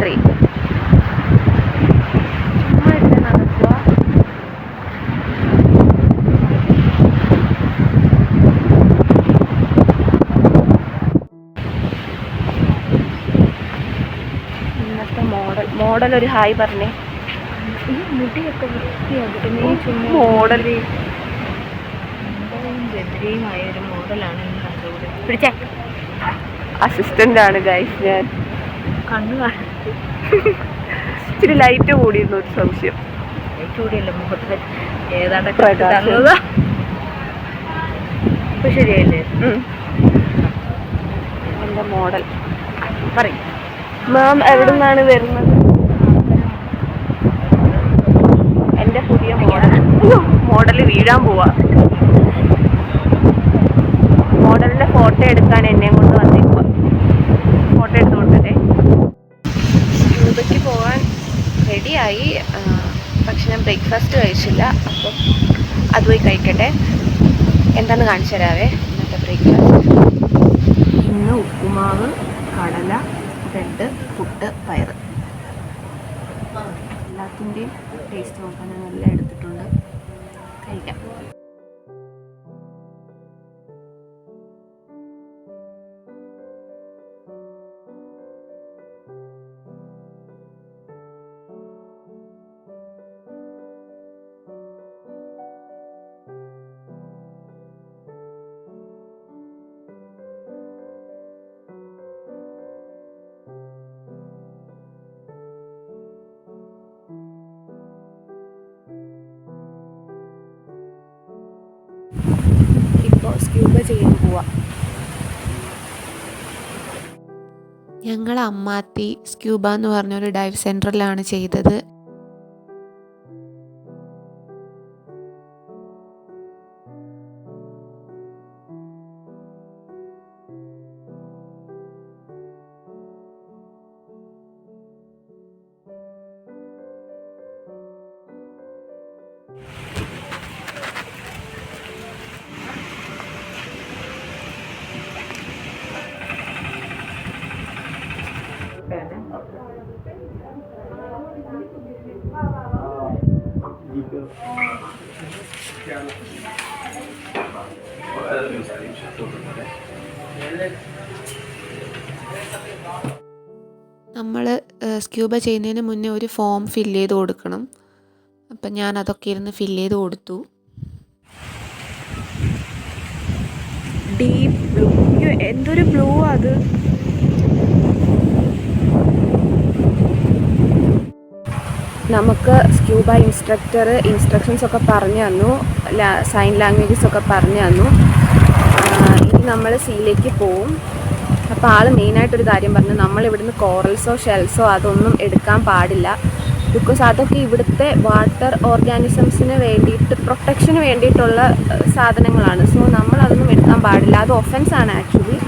Entry. ഇന്നത്തെ model ഒരു hi പറഞ്ഞേ. മുടിയൊക്കെ വൃത്തിയാക്കിട്ട് മോഡൽ ഗദ്രിയുമായ ഒരു മോഡലാണ് കണ്ടുപിടിച്ചത്. പിടിച്ചേ. അസിസ്റ്റന്റ് ആണ് ഗൈസ്. ഞാൻ കണ്ണു കാണാൻ ഇച്ചിരി ലൈറ്റ് കൂടിയിരുന്നു. ഒരു സംശയം. ലൈറ്റ് കൂടിയല്ല, മുഖത്ത് ഏതാണ്ട് പ്രകാശം. ഇപ്പൊ ശരിയല്ലേ? എൻ്റെ മോഡൽ പറയും. മാം എവിടെ നിന്നാണ് വരുന്നത്? എൻ്റെ പുതിയ മോഡൽ വീഴാൻ പോവാ. മോഡലിന്റെ ഫോട്ടോ എടുക്കാൻ എന്നെ കൊണ്ട് വന്നേക്കുക. ഫോട്ടോ എടുത്ത് കൊടുക്കട്ടെ. ക്യൂബയ്ക്ക് പോകാൻ റെഡിയായി. പക്ഷെ ഞാൻ ബ്രേക്ക്ഫാസ്റ്റ് കഴിച്ചില്ല. അപ്പം അത് പോയി കഴിക്കട്ടെ. എന്താണെന്ന് കാണിച്ചു തരാവേ ഇന്നത്തെ ബ്രേക്ക്ഫാസ്റ്റ്. ഇന്ന് ഉപ്പുമാവ്, കടല, ബ്രെഡ്, പുട്ട്, പയറ്. എല്ലാത്തിൻ്റെയും ടേസ്റ്റ് നോക്കാൻ ഞാൻ എല്ലാം എടുത്തിട്ടുണ്ട്. കഴിക്കാം. ഇപ്പോൾ സ്ക്യൂബ ചെയ്യാൻ പോവാം. ഞങ്ങൾ അമ്മാത്തി സ്ക്യൂബ എന്ന് പറഞ്ഞൊരു ഡൈവ് സെൻറ്ററിലാണ് ചെയ്തത്. നമ്മൾ സ്ക്യൂബ ചെയ്യുന്നതിന് മുന്നേ ഒരു ഫോം ഫില്ല് ചെയ്ത് കൊടുക്കണം. അപ്പം ഞാൻ അതൊക്കെ ഇരുന്ന് ഫില്ല് ചെയ്ത് കൊടുത്തു. Deep blue. എന്തൊരു ബ്ലൂ അത്. നമുക്ക് സ്ക്യൂബ ഇൻസ്ട്രക്ഷൻസ് ഒക്കെ പറഞ്ഞു തന്നു. സൈൻ ലാംഗ്വേജസ് ഒക്കെ പറഞ്ഞു തന്നു. ഇനി നമ്മൾ സീയിലേക്ക് പോവും. അപ്പോൾ ആൾ മെയിനായിട്ടൊരു കാര്യം പറഞ്ഞു, നമ്മളിവിടുന്ന് കോറൽസോ ഷെൽസോ അതൊന്നും എടുക്കാൻ പാടില്ല. ബിക്കോസ് അതൊക്കെ ഇവിടുത്തെ വാട്ടർ ഓർഗാനിസംസിന് വേണ്ടിയിട്ട് പ്രൊട്ടക്ഷന് വേണ്ടിയിട്ടുള്ള സാധനങ്ങളാണ്. സോ നമ്മളതൊന്നും എടുക്കാൻ പാടില്ല. അത് ഒഫൻസാണ് ആക്ച്വലി.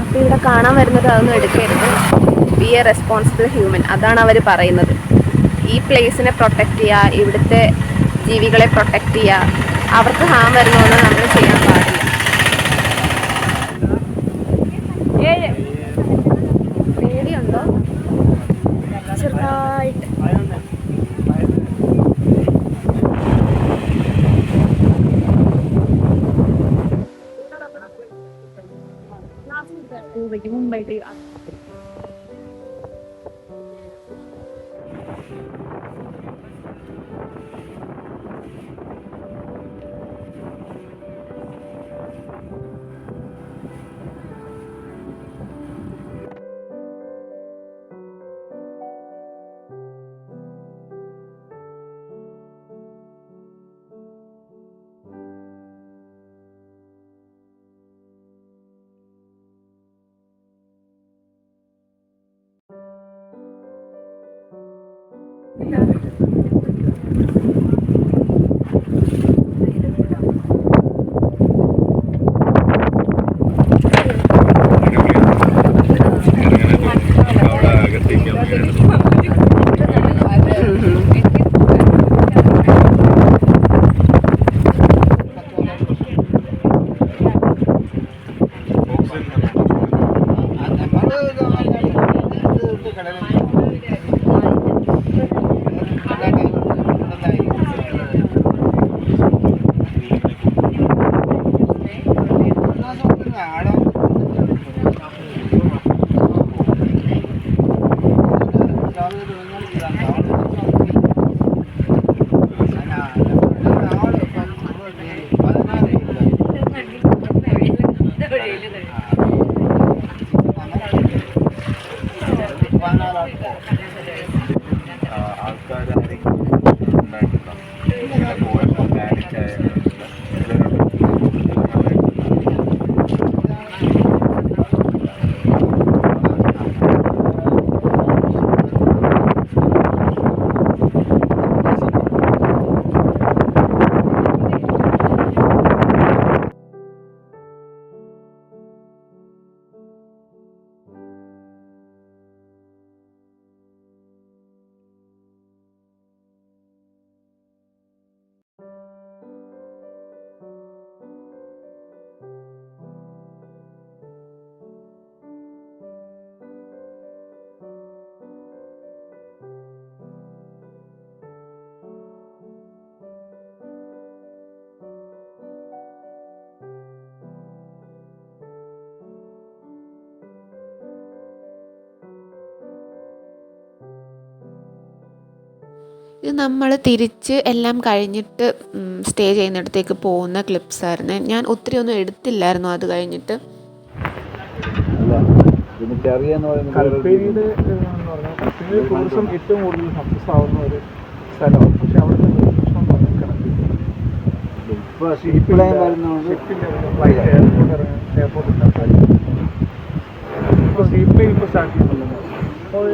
അപ്പോൾ ഇവിടെ കാണാൻ വരുന്നത് അതൊന്നും എടുക്കരുത്. ബി എ റെസ്പോൺസിബിൾ ഹ്യൂമൻ, അതാണ് അവർ പറയുന്നത്. ഈ പ്ലേസിനെ പ്രൊട്ടക്റ്റ് ചെയ്യുക, ഇവിടുത്തെ ജീവികളെ പ്രൊട്ടക്റ്റ് ചെയ്യുക. അവർക്ക് ഹാം വരുന്നതൊന്നും നമ്മൾ ചെയ്യാൻ പാടില്ല. പേടിയുണ്ടോ? ചെറുതായിട്ട്. മുമ്പായിട്ട് ഇത് നമ്മൾ തിരിച്ച് എല്ലാം കഴിഞ്ഞിട്ട് സ്റ്റേ ചെയ്യുന്നിടത്തേക്ക് പോകുന്ന ക്ലിപ്സായിരുന്നു. ഞാൻ ഒത്തിരി ഒന്നും എടുത്തില്ലായിരുന്നു അത് കഴിഞ്ഞിട്ട്. കൽപ്പേരിയുടെ കൽപ്പേരി ടൂറിസം ഏറ്റവും കൂടുതൽ സക്സസ് ആവുന്ന ഒരു സ്ഥലമാണ്. പക്ഷെ അവിടുത്തെ പ്രശ്നം എയർപോർട്ട് ഇപ്പോൾ സീപ്ലെയിൻ ഇപ്പോൾ സ്റ്റാർട്ട് ചെയ്യുന്നുള്ളത്. അപ്പോൾ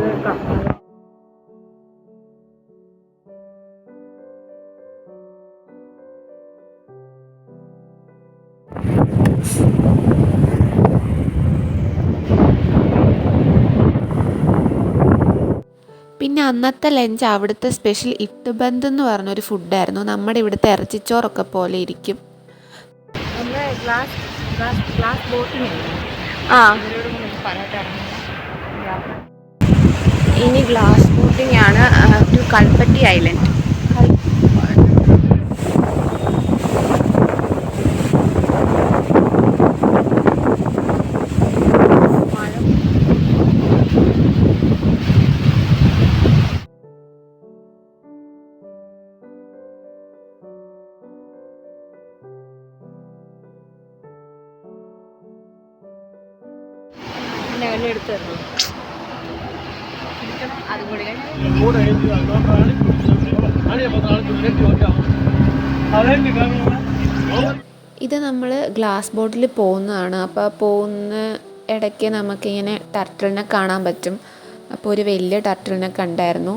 പിന്നെ അന്നത്തെ ലഞ്ച് അവിടുത്തെ സ്പെഷ്യൽ ഇട്ടുബന്ത് എന്ന് പറഞ്ഞൊരു ഫുഡായിരുന്നു. നമ്മുടെ ഇവിടുത്തെ ഇറച്ചിച്ചോറൊക്കെ പോലെ ഇരിക്കും. നമ്മൾ ഗ്ലാസ് ബോട്ടിങ് ആ പറഞ്ഞിട്ട് യാത്ര. ഇനി ഗ്ലാസ് ബോട്ടിംഗ് ആണ് ടു കൽപ്പറ്റി ഐലൻഡ്. പിന്നെ വല്ല എടുത്തു തരണം. അതും കൂടി ഇത് നമ്മൾ ഗ്ലാസ് ബോട്ടിൽ പോകുന്നതാണ്. അപ്പോൾ പോകുന്ന ഇടയ്ക്ക് നമുക്കിങ്ങനെ ടർട്ടിലിനെ കാണാൻ പറ്റും. അപ്പോൾ ഒരു വലിയ ടർട്ടിലിനെ കണ്ടായിരുന്നു.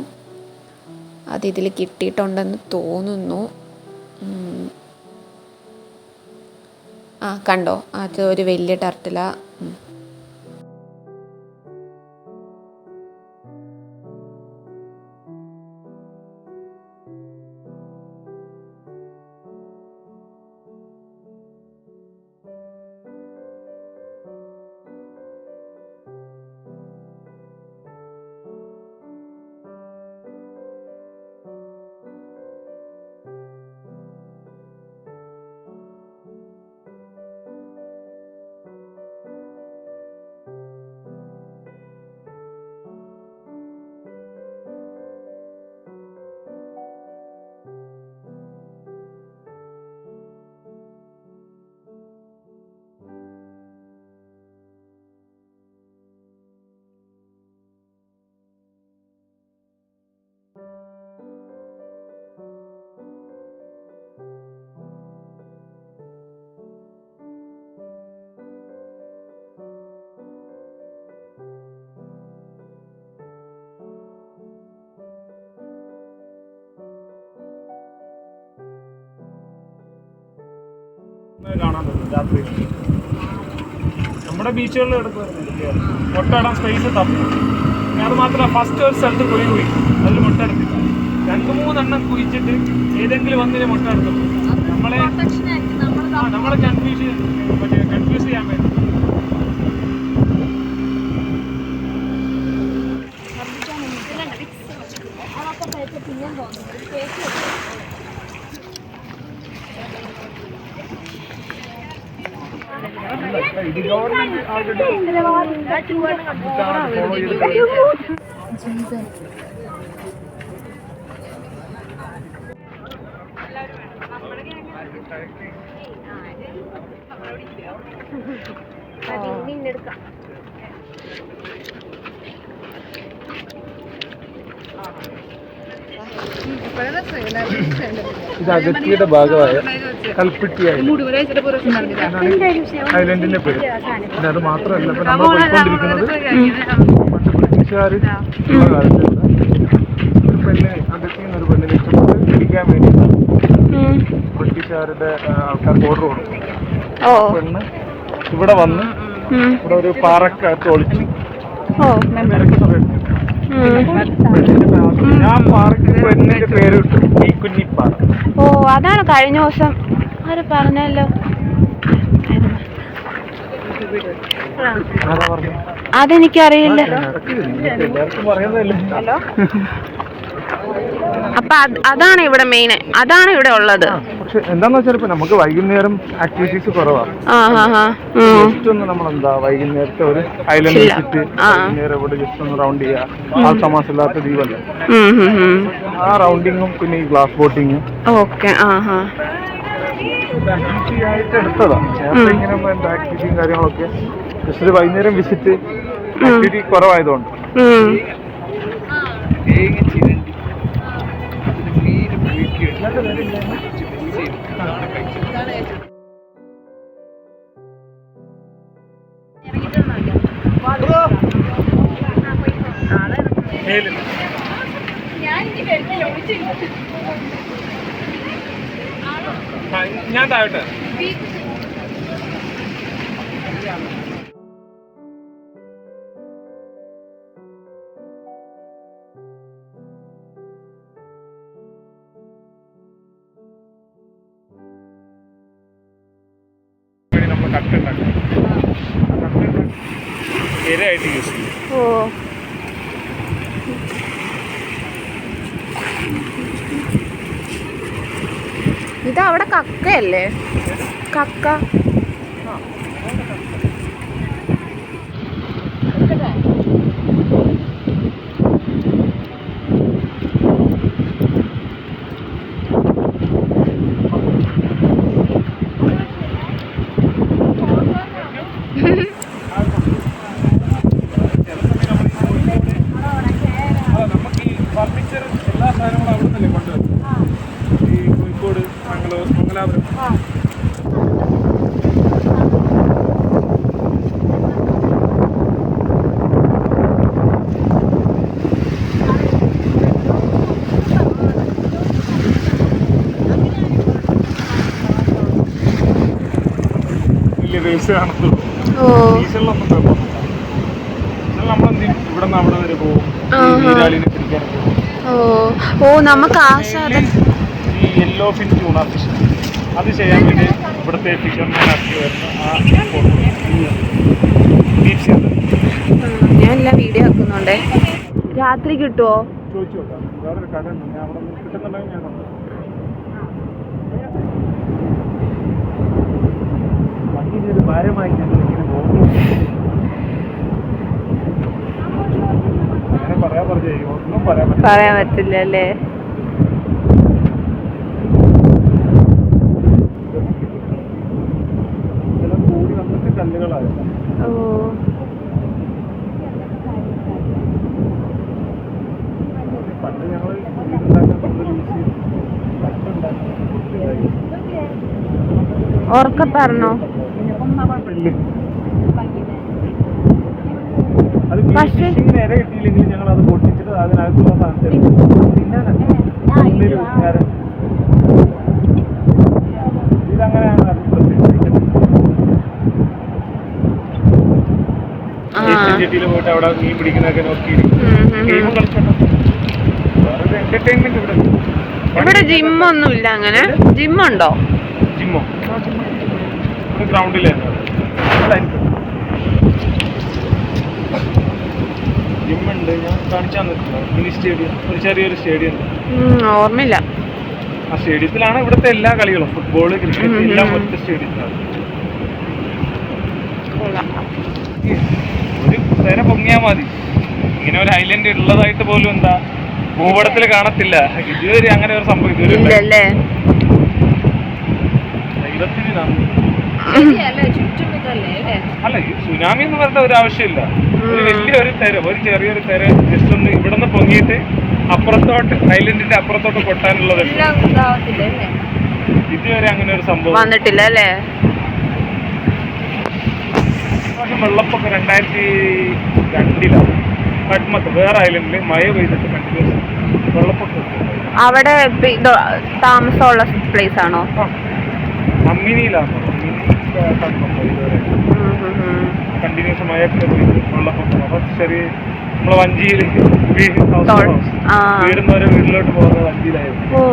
അത് ഇതിൽ കിട്ടിയിട്ടുണ്ടെന്ന് തോന്നുന്നു. ആ കണ്ടോ, അത് ഒരു വലിയ ടർട്ടിലാണ്. കാണാൻ പറ്റും രാത്രി. നമ്മുടെ ബീച്ചുകളിൽ എടുക്കുമായിരുന്നു മുട്ടയിടാൻ സ്പേസ് തപ്പും. അത് മാത്രമല്ല ഫസ്റ്റ് ഒരു സ്ഥലത്ത് പോയി അതിൽ മുട്ട എടുത്തില്ല. 2-3 കുഴിച്ചിട്ട് ഏതെങ്കിലും വന്നിന് മുട്ട എടുത്തു. നമ്മളെ കൺഫ്യൂസ് ചെയ്യാൻ പറ്റും. ഇത് ഗവൺമെന്റ് നിന്നെടുക്കാം. ഇത് അഗത്തിയുടെ ഭാഗമായ കൽപ്പിട്ടി ഐലൻഡിന്റെ പേര്. പിന്നെ അത് മാത്രമല്ല, ഇപ്പൊ നമ്മൾ പോയിക്കൊണ്ടിരിക്കുന്നത് പണ്ട് ബ്രിട്ടീഷുകാർ ഉള്ള കാലത്ത് ഒരു പെണ്ണിനെ, അഗത്തി എന്നൊരു പെണ്ണിനെ ഇഷ്ടപ്പെട്ട് പിടിക്കാൻ വേണ്ടി ബ്രിട്ടീഷുകാരുടെ ആൾക്കാർ ഓർഡർ കൊടുക്കും. പെണ്ണ് ഇവിടെ വന്ന് ഇവിടെ ഒരു പാറക്കകത്ത് ഒളിച്ചു. ഞാൻ പാറയ്ക്ക് പെണ്ണിന്റെ പേര് കിട്ടും, ഈ കുഞ്ഞിപ്പാറ. ഓ, അതാണ് കഴിഞ്ഞ ദിവസം ആര് പറഞ്ഞല്ലോ. അതെനിക്കറിയില്ല. എല്ലാവർക്കും പറയുന്നതല്ലേ. അപ്പൊ അതാണ് ഇവിടെ മെയിൻ, അതാണ് ഇവിടെ ഉള്ളത്. പക്ഷെ എന്താന്ന് വെച്ചാൽ ഇപ്പൊ നമുക്ക് വൈകുന്നേരം ആക്ടിവിറ്റീസ് കുറവാണ്. ജസ്റ്റ് ഒന്ന് നമ്മളെന്താ വൈകുന്നേരത്തെ ഒരു ഐലൻഡ് വിസിറ്റ്, വൈകുന്നേരം ഇവിടെ ജസ്റ്റ് ഒന്ന് റൗണ്ട് ചെയ്യുക. ആൾ തമാശയില്ലാത്ത ദ്വീപല്ലേ, ആ റൗണ്ടിങ്ങും പിന്നെ ഈ ഗ്ലാസ് ബോട്ടിങ്ങും ഓക്കെ ആക്ടിവിറ്റി ആയിട്ട് എടുത്തതാണ്. നേരത്തെ ഇങ്ങനെ ആക്ടിവിറ്റിയും കാര്യങ്ങളൊക്കെ ജസ്റ്റ് വൈകുന്നേരം വിസിറ്റ്, ആക്ടിവിറ്റി കുറവായതുകൊണ്ട്. ഞാൻ താഴോട്ട് നമ്മൾ കട്ടുണ്ടാക്കും, ഇരയായിട്ട് യൂസ് ചെയ്യും. ഇത് അവിടെ കക്കയല്ലേ? കക്ക നമുക്ക് ഈ ഫർണിച്ചർ എല്ലാ സാധനങ്ങളും അവിടെ നിന്നല്ലേ കൊണ്ടുവരും. ഈ കോഴിക്കോട്, മംഗലാപുരം. വലിയ വേസ്റ്റ് കാണത്തുള്ളൂ. ഡീസലിലൊന്നും കുഴപ്പമൊന്നുമില്ല. നമ്മളെന്ത് ചെയ്യും, ഇവിടെ നിന്ന് അവിടെ വരെ പോകും, നീരാളിനെ പിടിക്കാനൊക്കെ പോകും. നമുക്ക് ആസ്വാദനം. ഈ യെല്ലോ ഫിൻ ട്യൂണ ഫിഷ് അത് ചെയ്യാൻ വേണ്ടി ഇവിടുത്തെ ഫിഷർമാൻ ആക്കി വരുന്ന ആ ബീച്ച് ഞാൻ എല്ലാം വീഡിയോ ആക്കുന്നുണ്ടേ. രാത്രി കിട്ടുമോ ചോദിച്ചു നോക്കാം. വേറൊരു കട ഉണ്ട്, ഞാൻ അവിടെ നിന്ന് കിട്ടുന്നുണ്ടെങ്കിൽ ഞാൻ കണ്ടു. വണ്ടിയിലൊരു ഭാരമായി ഞങ്ങൾ ഇങ്ങനെ പോകുന്നു. അങ്ങനെ ഒന്നും പറയാൻ പറ്റില്ല അല്ലേ? കൂടി വന്നിട്ട് കല്ലുകളായിരുന്നു. പണ്ട് ഞങ്ങൾ ഉറക്കെ പറഞ്ഞോ. അത് ഫിഷിങ്ങിന് ഇര കിട്ടിയില്ലെങ്കിൽ ഞങ്ങൾ അത് പൊട്ടിച്ചിട്ട് അതിനകത്തുള്ള സാധനത്തിൽ തിന്നാനാണ്. ഇതങ്ങനെയാണ് ചെട്ടിയിൽ പോയിട്ട് അവിടെ മീൻ പിടിക്കുന്നതൊക്കെ നോക്കിയിരിക്കും. ഗെയിമും കളിച്ചോട്ടോ. വേറൊരു എന്റർടൈൻമെന്റ് ഇവിടെ. ഇവിടെ ജിമ്മൊന്നുമില്ല. അങ്ങനെ ജിമ്മുണ്ടോ? ജിമ്മോ? ഒരു ഗ്രൗണ്ടിലായിരുന്നു. ജിമ്മുണ്ട്, ഞാൻ കാണിച്ചാൽ നിൽക്കുന്നത്. മിനി സ്റ്റേഡിയം, ഒരു ചെറിയൊരു സ്റ്റേഡിയം ഉണ്ട്. ഓർമ്മയില്ല. ആ സ്റ്റേഡിയത്തിലാണ് ഇവിടുത്തെ എല്ലാ കളികളും, ഫുട്ബോൾ, ക്രിക്കറ്റ് എല്ലാം ഒറ്റ സ്റ്റേഡിയത്തിലാണ്. ഒരു നേരെ പൊങ്ങിയാൽ മതി. ഇങ്ങനെ ഒരു ഐലൻഡ് ഉള്ളതായിട്ട് പോലും എന്താ ഭൂപടത്തിൽ കാണത്തില്ല. ഇതുവരെ അങ്ങനെ ഒരു സംഭവം ഇതുവരെ ദൈവത്തിന് നന്ദി. അല്ല, ഈ സുനാമി എന്ന് പറഞ്ഞ ഒരു ആവശ്യമില്ല. ഒരു വലിയൊരു തെര, ഒരു ചെറിയൊരു തെര ജസ്റ്റ് ഒന്ന് ഇവിടെ നിന്ന് പൊങ്ങിയിട്ട് അപ്പുറത്തോട്ട് ഐലൻഡിന്റെ അപ്പുറത്തോട്ട് കൊട്ടാനുള്ളത് ഇതുവരെ അങ്ങനെ ഒരു സംഭവം വന്നിട്ടില്ല അല്ലേ? വെള്ളപ്പൊക്കം 2002 കട്മത്ത് വേറെ ഐലൻഡിൽ മഴ പെയ്തിട്ട് കണ്ടിന്യൂസ് വെള്ളപ്പൊക്കം. അവിടെ താമസമുള്ള പ്ലേസ് ആണോ? അമ്മിനിയിലാണ് കണ്ടിന്യൂസ് മഴയൊക്കെ പെയ്ത് വെള്ളപ്പൊക്കം. അപ്പൊ ചെറിയ നമ്മളെ വഞ്ചിയിൽ വീടുന്നവരെ വീട്ടിലോട്ട് പോകുന്നത് വഞ്ചിയിലായിരുന്നു.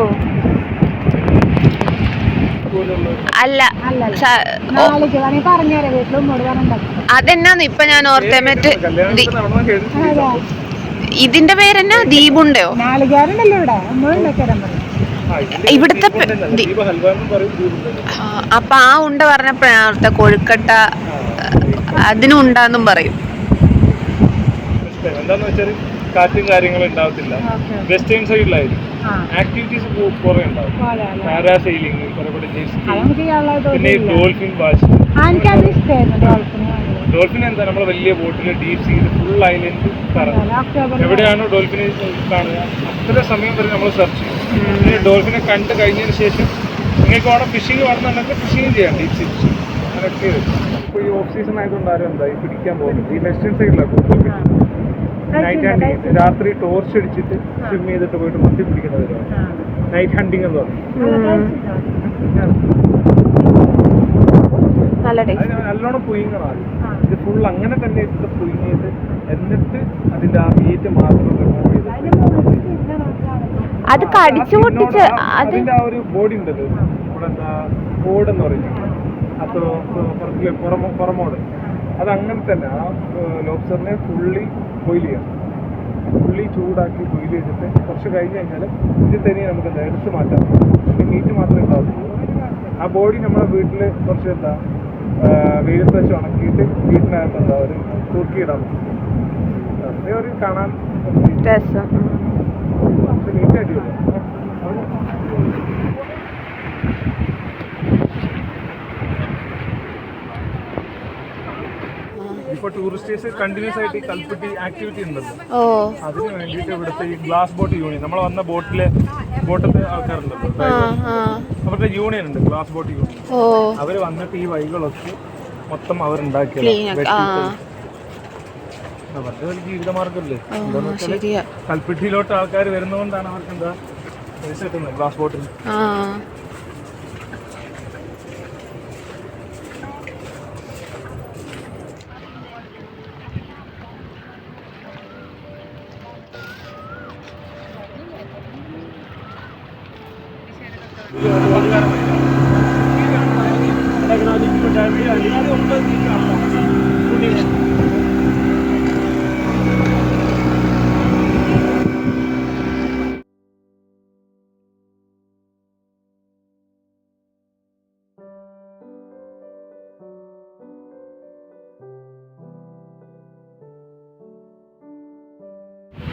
അല്ല അതെന്നാന്ന് ഇപ്പൊ ഞാൻ ഓർത്തേ മറ്റേ ഇതിന്റെ പേരെന്നാ ദ്വീപുണ്ടോ? ഇവിടുത്തെ അപ്പൊ ആ ഉണ്ട പറഞ്ഞപ്പോഴാണ് ഓർത്ത കൊഴുക്കട്ട അതിനും ഉണ്ടാന്നും പറയും. എന്താന്ന് വെച്ചാൽ കാറ്റും കാര്യങ്ങളും ഉണ്ടാവത്തില്ല. വെസ്റ്റേൺ സൈഡിലായിരിക്കും ആക്ടിവിറ്റീസ് കുറെ ഉണ്ടാവും. പാരാസൈലിംഗ്, പിന്നെ ഡോൾഫിൻ വാച്ച്. ഡോൾഫിൻ എന്താ നമ്മളെ വലിയ ബോട്ടിൽ ഡീപ് സീയിൽ ഫുൾ ഐലൻഡ് കറങ്ങും. എവിടെയാണോ ഡോൾഫിനെ കാണുക അത്ര സമയം വരെ നമ്മൾ സെർച്ച് ചെയ്യും. പിന്നെ ഡോൾഫിനെ കണ്ടു കഴിഞ്ഞതിന് ശേഷം നിങ്ങൾക്ക് വേണം ഫിഷിങ് വേണമെന്നുണ്ടെങ്കിൽ ഫിഷിങ് ചെയ്യാം, ഡീപ് സീ ഫിഷിങ് അങ്ങനെയൊക്കെ വരും. ഇപ്പോൾ ഈ ഓഫ് സീസൺ ആയതുകൊണ്ട് ആരും എന്താ ഈ പിടിക്കാൻ പോകുന്നത് ഈ വെസ്റ്റേൺ സൈഡിലാണ് കൂടുതൽ. നൈറ്റ് ഹണ്ടിങ്, രാത്രി ടോർച്ച് അടിച്ചിട്ട് സ്വിം ചെയ്തിട്ട് പോയിട്ട് മത്തി പിടിക്കുന്നവരാണ് നൈറ്റ് ഹണ്ടിങ് എന്ന് പറയും. നല്ലോണം പുയിങ്ങണം. ഇത് ഫുൾ അങ്ങനെ തന്നെ ഇട്ട് പുയിങ്ങിയിട്ട് എന്നിട്ട് അതിന്റെ ആ മീറ്റ് മാത്രം റിമൂവ് ചെയ്ത് അത് കടിച്ചു പൊട്ടിച്ച് അതിന്റെ ആ ഒരു ബോഡി ഉണ്ടല്ലോ ഇവിടെ എന്താ ബോർഡ് എന്ന് പറയുന്നത് അത് പുറമോട് അത് അങ്ങനെ തന്നെ ആ ലോബ്സ്റ്ററിനെ ഫുള്ളി ബോയിൽ ചെയ്യണം. ഫുള്ളി ചൂടാക്കി ബോയിൽ ചെയ്തിട്ട് കുറച്ച് കഴിഞ്ഞ് കഴിഞ്ഞാൽ ഇത് തന്നെ നമുക്ക് എടുത്ത് മാറ്റാം. മീറ്റ് മാത്രമേ ഉണ്ടാവുള്ളൂ. ആ ബോഡി നമ്മുടെ വീട്ടിൽ കുറച്ച് എന്താ വെയിലത്ത് വെച്ച് ഉണക്കിയിട്ട് വീട്ടിനകത്ത് എന്താ ഒരു തൂക്കിയിടാൻ അതേ ഒരു കാണാൻ നീറ്റ് അടിപൊളി. ഇപ്പൊ ടൂറിസ്റ്റേഴ്സ് കണ്ടിന്യൂസ് ആയിട്ട് ഈ കൽപ്പറ്റി ആക്ടിവിറ്റി ഉണ്ടല്ലോ, അതിന് വേണ്ടിയിട്ട് ഇവിടുത്തെ ഈ ഗ്ലാസ് ബോട്ട് യൂണിയൻ, നമ്മൾ വന്ന ബോട്ടിലെ ആൾക്കാരുണ്ടല്ലോ അവരുടെ യൂണിയൻ ഉണ്ട്, ഗ്ലാസ് ബോട്ട് യൂണിയൻ. അവര് വന്നിട്ട് ഈ വഴികളൊക്കെ മൊത്തം അവരുണ്ടാക്കിയത് അവരുടെ ഒരു ജീവിതമാർഗമല്ലേ. എന്താന്ന് വെച്ചാൽ കൽപ്പറ്റിയിലോട്ട് ആൾക്കാർ വരുന്നതുകൊണ്ടാണ് അവർക്ക് എന്താ പൈസ കിട്ടുന്നത് ഗ്ലാസ് ബോട്ടിൽ.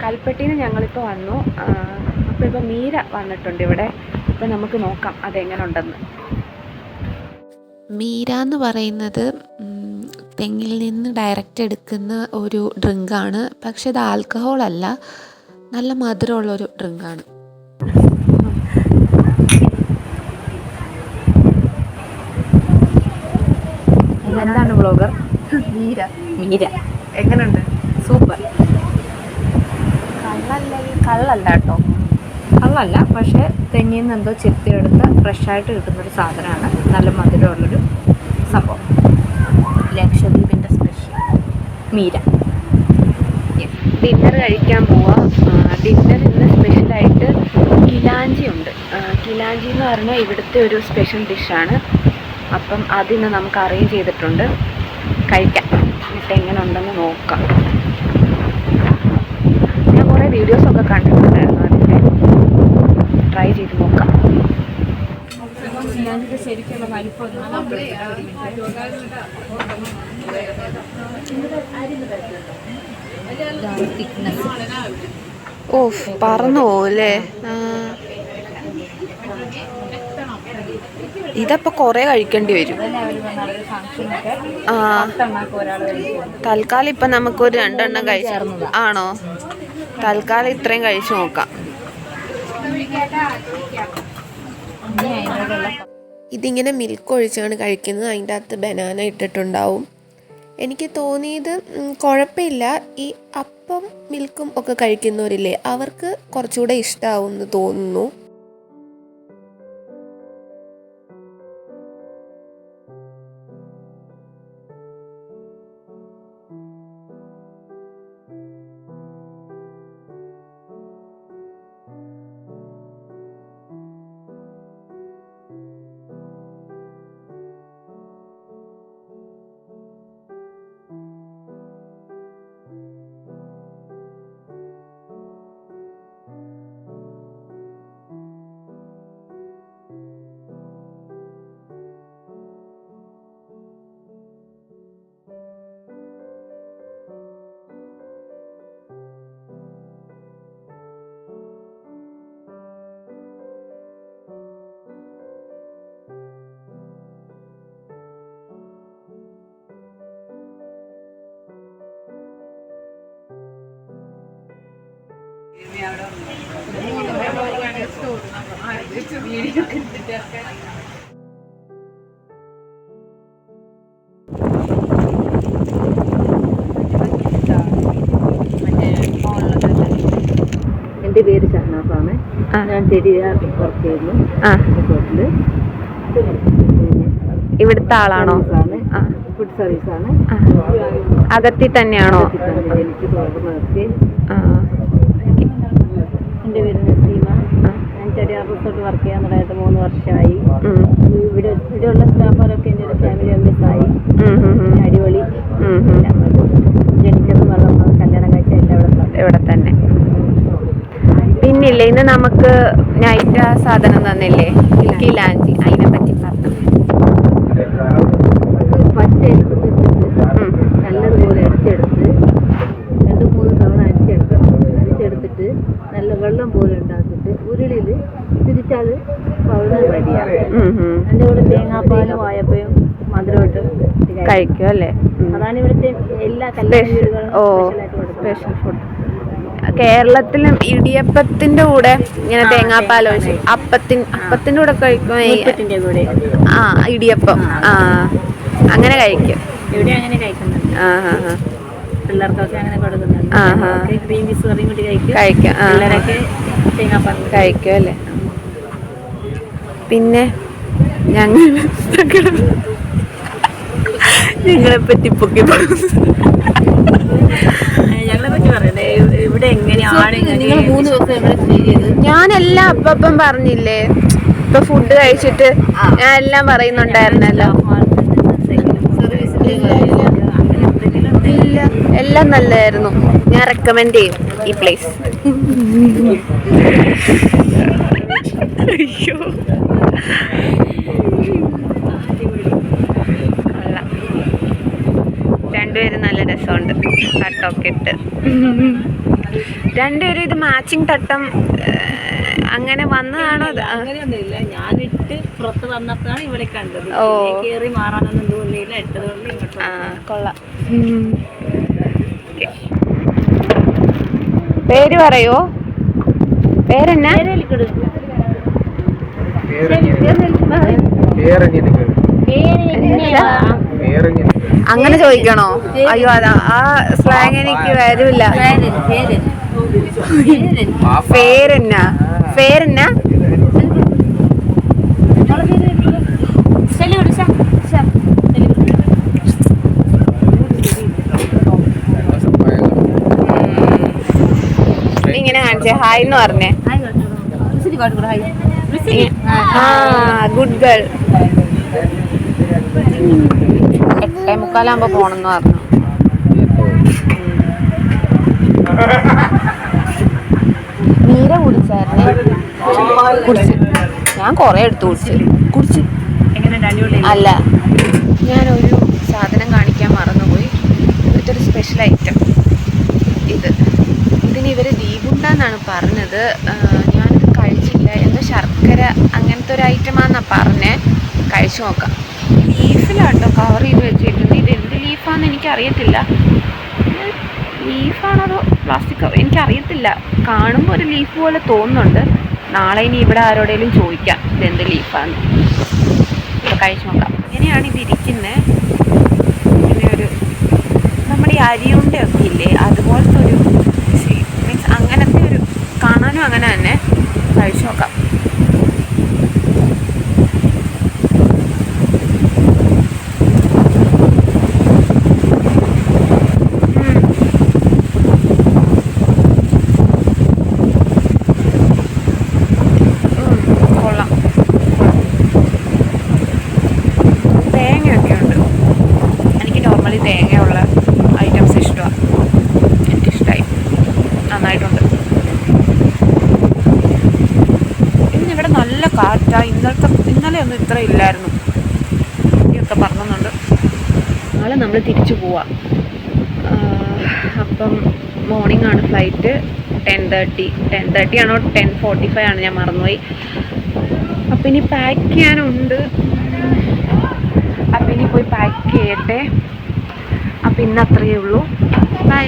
കൽപ്പറ്റയിൽ ഞങ്ങളിപ്പോൾ വന്നു. അപ്പോൾ ഇപ്പോൾ മീര വന്നിട്ടുണ്ട് ഇവിടെ. അപ്പോൾ നമുക്ക് നോക്കാം അതെങ്ങനെ ഉണ്ടെന്ന്. മീര എന്ന് പറയുന്നത് തെങ്ങിൽ നിന്ന് ഡയറക്റ്റ് എടുക്കുന്ന ഒരു ഡ്രിങ്കാണ്. പക്ഷെ ഇത് ആൽക്കഹോൾ അല്ല, നല്ല മധുരമുള്ളൊരു ഡ്രിങ്കാണ്. എന്താണ് ബ്ലോഗർ? മീര എങ്ങനെയുണ്ട്? സൂപ്പർ. കള്ളല്ല കേട്ടോ, കള്ളല്ല. പക്ഷേ തെങ്ങിൽ നിന്ന് എന്തോ ചെത്തിയെടുത്ത് ഫ്രഷായിട്ട് കിട്ടുന്നൊരു സാധനമാണ്. നല്ല മധുരമുള്ളൊരു സംഭവം. ലക്ഷദ്വീപിൻ്റെ സ്പെഷ്യൽ മീര. ഡിന്നർ കഴിക്കാൻ പോവാം. ഡിന്നർ ഇന്ന് സ്പെഷ്യലായിട്ട് കിലാഞ്ചി ഉണ്ട്. കിലാഞ്ചി എന്ന് പറഞ്ഞാൽ ഇവിടുത്തെ ഒരു സ്പെഷ്യൽ ഡിഷാണ്. അപ്പം അതിന്ന് നമുക്ക് അറേഞ്ച് ചെയ്തിട്ടുണ്ട്, കഴിക്കാം. എന്നിട്ട് എങ്ങനെ ഉണ്ടെന്ന് നോക്കാം. ഞാൻ കുറേ വീഡിയോസൊക്കെ കണ്ടിട്ടുണ്ടായിരുന്നു, അതിൻ്റെ ട്രൈ ചെയ്ത് നോക്കാം. ശരിക്കുള്ള വലിപ്പം ഓ പറന്നു പോവല്ലേ. ഇതപ്പോൾ കുറേ കഴിക്കേണ്ടി വരും. തൽക്കാലം ഇപ്പം നമുക്കൊരു 2 എണ്ണം കഴിച്ചു. ആണോ? തൽക്കാലം ഇത്രയും കഴിച്ചു നോക്കാം. ഇതിങ്ങനെ മിൽക്ക് ഒഴിച്ചാണ് കഴിക്കുന്നത്. അതിൻ്റെ അകത്ത് ബനാന ഇട്ടിട്ടുണ്ടാവും. എനിക്ക് തോന്നിയത് കുഴപ്പമില്ല. ഈ അപ്പം മിൽക്കും ഒക്കെ കഴിക്കുന്നവരില്ലേ, അവർക്ക് കുറച്ചുകൂടെ ഇഷ്ടമാവും എന്ന് തോന്നുന്നു. എൻ്റെ പേര് ഷഹനാഫാണ്. ഞാൻ ചെടിയാർ വർക്ക് ചെയ്യുന്നു. ഇവിടുത്തെ ആളാണോ? ഫുഡ് സർവീസാണ്. അകത്തി തന്നെയാണോ? എനിക്ക് എൻ്റെ പേര് നസീമ. ഞാൻ ചെടിയാർ റിസോർട്ട് വർക്ക് ചെയ്യാൻ തുടങ്ങിയിട്ട് 3 വർഷമായി. ഇവിടെയുള്ള സ്റ്റാഫുകാരൊക്കെ എൻ്റെ ഒരു ഫാമിലി മെമ്പേഴ്സായി. അടിപൊളി. ജനിച്ചതും വളർന്നതും കല്യാണം കഴിച്ച എല്ലാം ഇവിടെ തന്നെ. പിന്നില്ലേ, ഇന്ന് നമുക്ക് നൈറ്റ് സാധനം തന്നില്ലേ, മിൽക്കി ലാഞ്ചി, അതിനെ പറ്റി പറഞ്ഞു. പച്ച നല്ലതുപോലെ അരിച്ചെടുത്ത് 2-3 തവണ അരിച്ചെടുത്തിട്ട് നല്ല വെള്ളം പോലെ ഉണ്ടാക്കിയിട്ട് ഉരുളിയിൽ തിരിച്ചാൽ പൗഡർ റെഡിയാക്കും. അതിൻ്റെ കൂടെ തേങ്ങാപ്പാലും വായപ്പയും മധുരമിട്ട് കഴിക്കും അല്ലേ? അതാണ് ഇവിടുത്തെ എല്ലാ സ്പെഷ്യൽ ഫുഡ്. കേരളത്തിലും ഇടിയപ്പത്തിന്റെ കൂടെ ഇങ്ങനെ തേങ്ങാപ്പാൽ ഒഴിച്ച് അപ്പത്തിന്റെ കൂടെ കഴിക്കും. ആ, ഇടിയപ്പം അങ്ങനെ കഴിക്കും. ഇവിടെ അങ്ങനെ കഴിക്കുന്നുണ്ട്. പിള്ളേർക്കൊക്കെ അങ്ങനെ കൊടുക്കുന്നുണ്ട്. ഗ്രീൻ പീസ് കറിയും കൂടി കഴിക്കും. പിള്ളേരൊക്കെ തേങ്ങാപ്പാൽ കഴിക്കും അല്ലേ? പിന്നെ ഞങ്ങളെ പറ്റി പൊക്കി ഞങ്ങളെ പറ്റി പറയണ്ടേ? ഇവിടെ എങ്ങനെയാണ് നിങ്ങൾ 3 ദിവസം ഇവിടെ സ്റ്റേ ചെയ്ത്? ഞാനെല്ലാം അപ്പം പറഞ്ഞില്ലേ. ഇപ്പൊ ഫുഡ് കഴിച്ചിട്ട് ഞാൻ എല്ലാം പറയുന്നുണ്ടായിരുന്നല്ലോ. ഇല്ല, എല്ലാം നല്ലതായിരുന്നു. ഞാൻ റെക്കമെൻഡ് ചെയ്യും ഈ പ്ലേസ്. അയ്യോ, രണ്ടുപേരും നല്ല രസമുണ്ട്. തട്ടമൊക്കെ ഇട്ട് രണ്ടുപേരും. ഇത് മാച്ചിങ് തട്ടം അങ്ങനെ വന്നതാണോ? അങ്ങനെയൊന്നുമില്ല. ഞാനിട്ട് പുറത്ത് വന്നപ്പോഴാണ് ഇവിടെ കണ്ടത്. കയറി മാറാനൊന്നും തോന്നിയില്ല. ഇട്ടതുകൊണ്ട് ഇങ്ങോട്ട്. കൊള്ളാം. പേര് പറയോ? പേരെന്നാ? അങ്ങനെ ചോദിക്കണോ? അയ്യോ, അതാ ആ സ്ലാങ് എനിക്ക് വരില്ല. പേരെന്നാ? പേരെന്നാ? ഇങ്ങനെ കാണിച്ചേ, ഹായ് എന്ന് പറഞ്ഞേ. Good girl. 8:45 പോണെന്ന് പറഞ്ഞു. നീര കുടിച്ചായിരുന്നേ? കുടിച്ച്. ഞാൻ കൊറേ എടുത്ത് കുടിച്ച്. അല്ല, ഞാനൊരു സാധനം കാണിക്കാൻ മറന്നുപോയി. ഇതൊരു സ്പെഷ്യൽ ഐറ്റം. ഇതിന് ഇവർ ദീപുണ്ടെന്നാണ് പറഞ്ഞത്. ഞാനിത് കഴിച്ചില്ല. എന്ന് ശർക്കര അങ്ങനത്തെ ഒരു ഐറ്റമാണെന്നാണ് പറഞ്ഞേ. കഴിച്ചു നോക്കാം. ലീഫിലാട്ടോ കവർ ചെയ്ത് വെച്ചേക്കുന്നത്. ഇത് എന്ത് ലീഫാണെന്ന് എനിക്കറിയത്തില്ല. ലീഫാണോ പ്ലാസ്റ്റിക് എനിക്കറിയത്തില്ല, കാണുമ്പോൾ ഒരു ലീഫ് പോലെ തോന്നുന്നുണ്ട്. നാളെ ഇനി ഇവിടെ ആരോടെങ്കിലും ചോദിക്കാം ഇതെന്ത് ലീഫാണ്. ഇപ്പോൾ കഴിച്ചു നോക്കാം. ഇങ്ങനെയാണ് ഇതിരിക്കുന്നത്. ഇങ്ങനെയൊരു നമ്മുടെ ഈ അരിയുണ്ടയൊക്കെ ഇല്ലേ അതുപോലത്തെ ഒരു മീൻസ് അങ്ങനത്തെ ഒരു, കാണാനും അങ്ങനെ തന്നെ. കഴിച്ചു നോക്കാം. കൊള്ളാം. തേങ്ങയൊക്കെ ഉണ്ട്. എനിക്ക് നോർമലി തേങ്ങയുള്ള ഐറ്റംസ് ഇഷ്ടമാണ്. എനിക്കിഷ്ടമായി, നന്നായിട്ടുണ്ട്. ഇന്നിവിടെ നല്ല കാറ്റാണ്. ഇന്നലെ ഒന്നും ഇത്ര ഇല്ലായിരുന്നു. ഇതൊക്കെ പറഞ്ഞുണ്ട്. നാളെ നമ്മൾ തിരിച്ചു പോവാം. അപ്പം മോർണിംഗ് ആണ് ഫ്ലൈറ്റ്. 10:30 ആണോ 10:45 ആണ്, ഞാൻ മറന്നുപോയി. അപ്പം ഇനി പാക്ക് ചെയ്യാനുണ്ട്. അപ്പം ഇനി പോയി പാക്ക് ചെയ്യട്ടെ. അപ്പം ഇന്ന് അത്രയേ ഉള്ളൂ. ബൈ.